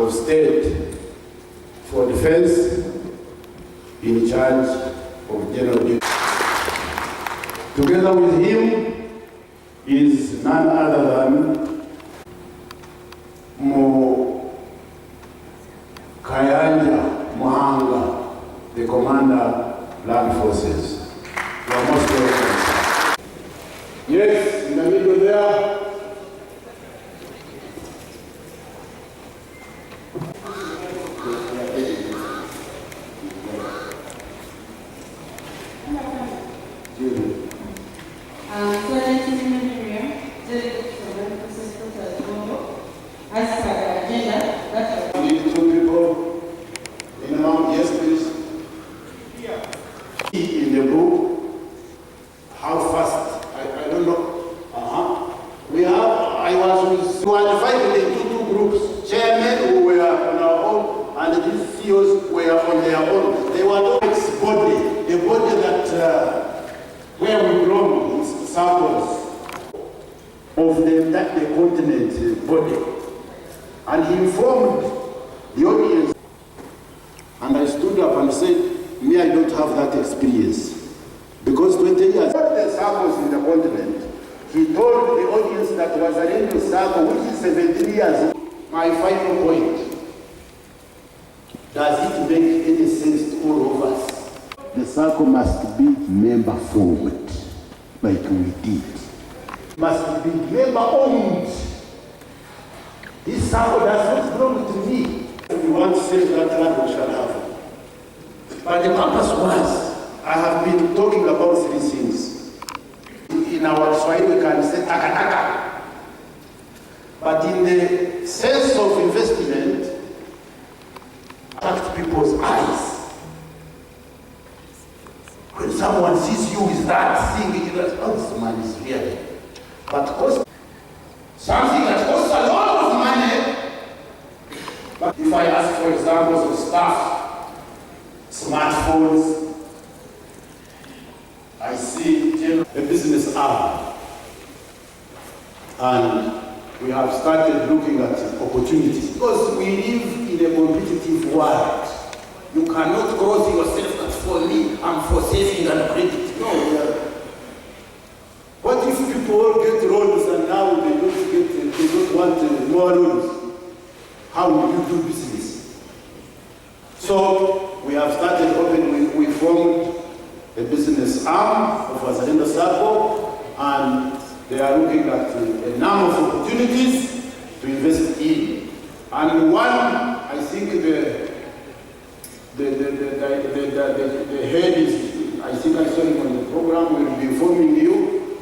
of State for Defense in charge of general duty. Together with him is none other than Kayanja Mohanga, the Commander, Land Forces. You are most welcome. Yes, in the middle there. As per the agenda, that's We need 2 people. Minimum, yes, please. In the book, how fast? I don't know. We have, I was with 25 into 2 groups. Chairmen who were on our own, and these CEOs were on their own. They were not body, the body that where we belong, samples of the continent body. And he informed the audience. And I stood up and said, me, I don't have that experience. Because 20 years, the circles in the continent, he told the audience that Wazalendo circle, which is 17 years, my final point. Does it make any sense to all of us? The circle must be member formed, like we did. Must be member owned. This circle does not belong to me. We want to say that land we shall have. But the purpose was, I have been talking about 3 things. In our Swahili we can say taka. But in the sense of investment, attract people's eyes. When someone sees you with that thing, you know, oh, this man is really. But cost something that costs a lot of money. But if I ask for examples of stuff, smartphones, I see a business arm. And we have started looking at opportunities. Because we live in a competitive world. You cannot close yourself as for me, I'm for saving and credit. No. What if people all get loans and now they don't want more loans? How will you do business? So we have started opening, we formed a business arm of Wazalendo Circle, and they are looking at a number of opportunities to invest in. And one, I think the head is, I think I saw him on the program, will be informing you.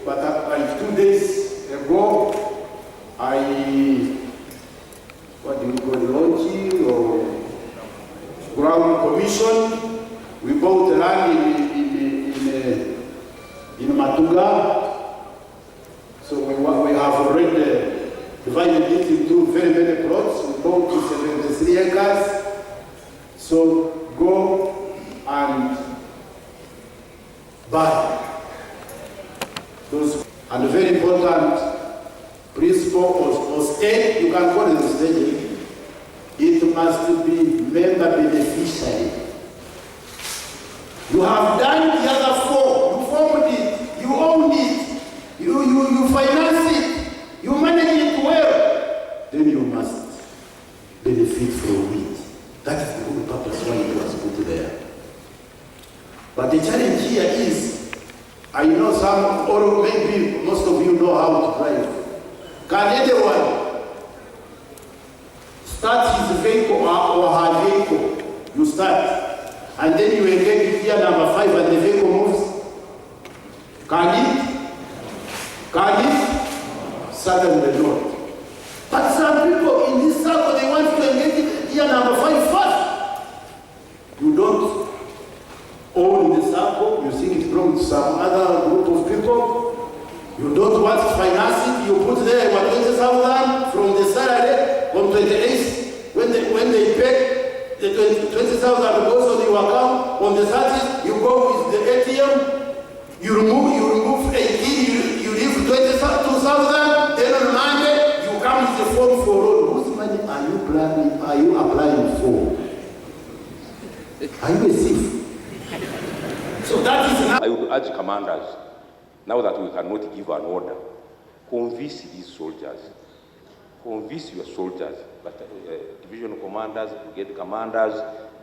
But like 2 days ago, what do you call it, launching or ground commission? We bought land in Matuga. So we have already divided it into very many plots. We bought 73 acres. So go and buy those. And a very important principle or state, you can call it a state, it must be member beneficiary. You have done the other 4, you formed it, you owned it, you finance it, you manage it well, then you must benefit from it. That is the whole purpose why it was put there. But the challenge here is, I know some, or maybe most of you know how to drive. Can anyone start his vehicle or her vehicle? You start, and then you engage gear number 5 and the vehicle moves. Can it? Can it? Certainly not. But some people in this circle, they want to engage gear number 5 first. You don't own the circle, you think it belongs to some other group of people. You don't want to finance it, you put there 20,000 from the salary on 28th. When they pay, the 20,000 goes on your account. On the 30th, you go with the ATM, you remove 18, you leave 22,000, then on Monday, you come with the form for loan. Whose money money are you applying for? Are you a thief? So that is enough. I would urge commanders, now that we cannot give an order, convince these soldiers. Convince your soldiers, but division commanders, brigade commanders,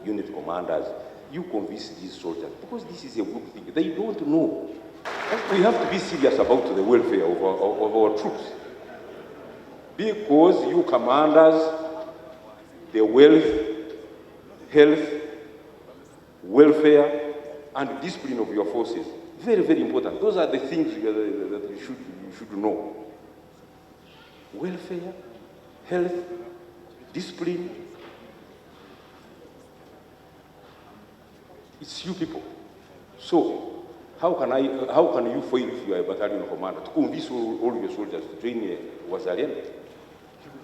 unit commanders, you convince these soldiers, because this is a good thing. They don't know. We have to be serious about the welfare of our troops. Because you commanders, the wealth, health, welfare, and discipline of your forces, very, very important. Those are the things that you should know. Welfare, health, discipline. It's you people. So, how can you fail if you are a battalion commander to convince all your soldiers to join Wazalendo?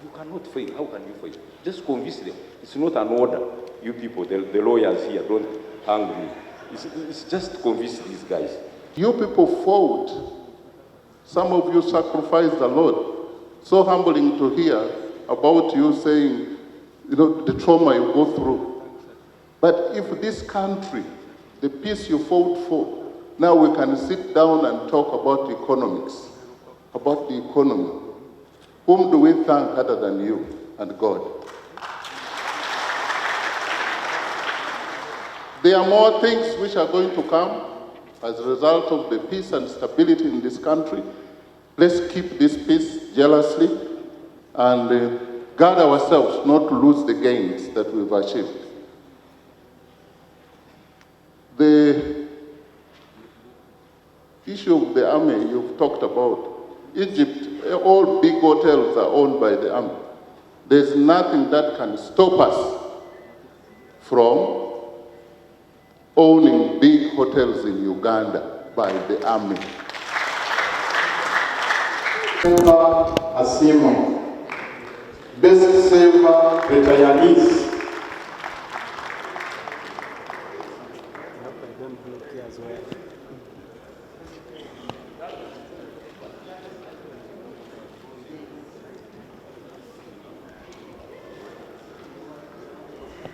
You cannot fail. How can you fail? Just convince them. It's not an order. You people, the lawyers here, don't hang me. It's just convince these guys. You people fought. Some of you sacrificed a lot. So humbling to hear about you saying, the trauma you go through. But if this country, the peace you fought for, now we can sit down and talk about economics, about the economy. Whom do we thank other than you and God? There are more things which are going to come as a result of the peace and stability in this country. Let's keep this peace jealously and guard ourselves not to lose the gains that we've achieved. The issue of the army you've talked about, Egypt, all big hotels are owned by the army. There's nothing that can stop us from owning big hotels in Uganda by the army. Asimo, best saver retirees.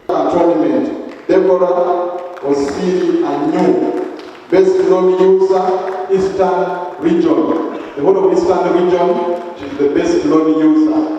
Tournament, Deborah Osiri Anyu, best loan user, Eastern Region. The whole of Eastern Region, she's the best loan user.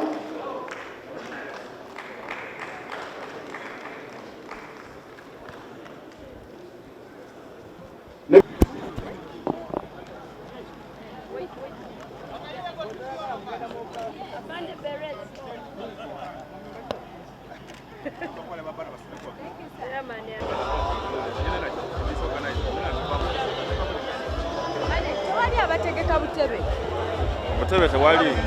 Butebe tewali